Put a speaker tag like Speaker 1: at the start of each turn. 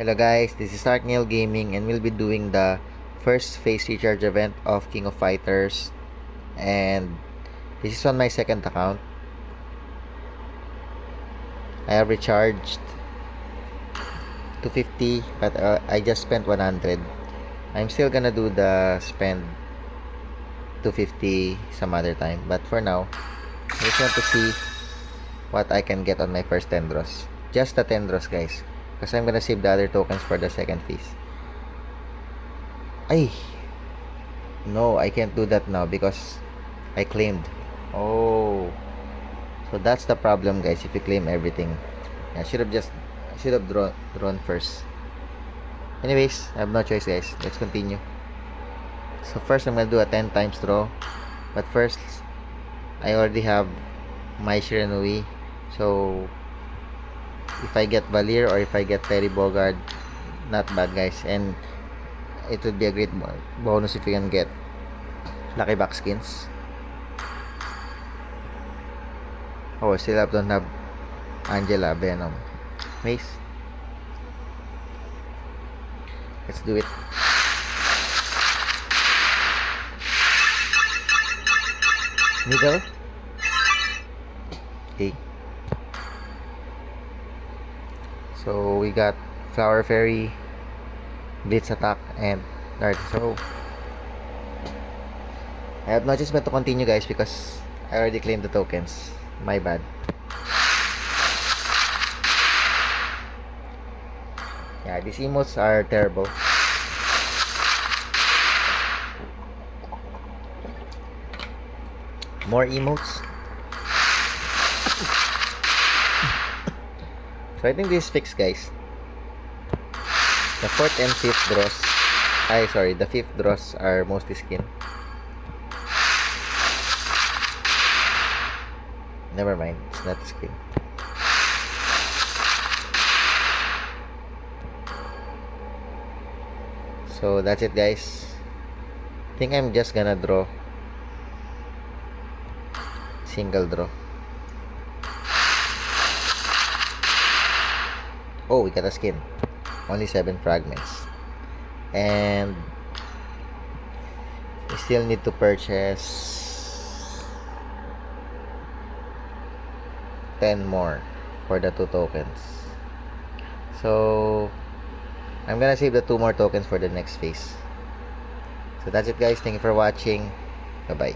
Speaker 1: Hello guys, this is Arkneil Gaming and we'll be doing the first phase recharge event of King of Fighters, and this is on my second account. I have recharged 250 but I just spent 100. I'm still gonna do the spend 250 some other time, but for now I just want to see what I can get on my first 10 draws. Just the 10 draws guys, because I'm gonna save the other tokens for the second phase. Ay, no, I can't do that now because I claimed. Oh, so that's the problem guys, if you claim everything. I should have drawn first. Anyways, I have no choice guys. Let's continue. So first I'm gonna do a 10 times draw, but first I already have my Shiranui. So if I get Valir or if I get Terry Bogard, not bad guys, and it would be a great bonus if you can get Lucky Box skins. Oh, still don't have Angela, Venom, Mace. Let's do it. Middle. Okay. So we got Flower Fairy, Blitz Attack, and Dart. So I have no choice but to continue guys because I already claimed the tokens. My bad. Yeah, these emotes are terrible. More emotes. So I think this is fixed guys. The 4th and 5th draws, the 5th draws are mostly skin. Never mind, it's not skin. So that's it guys. I think I'm just gonna draw single draw. Oh, we got a skin. Only 7 fragments. And we still need to purchase 10 more for the 2 tokens. So I'm gonna save the 2 more tokens for the next phase. So that's it guys. Thank you for watching. Bye bye.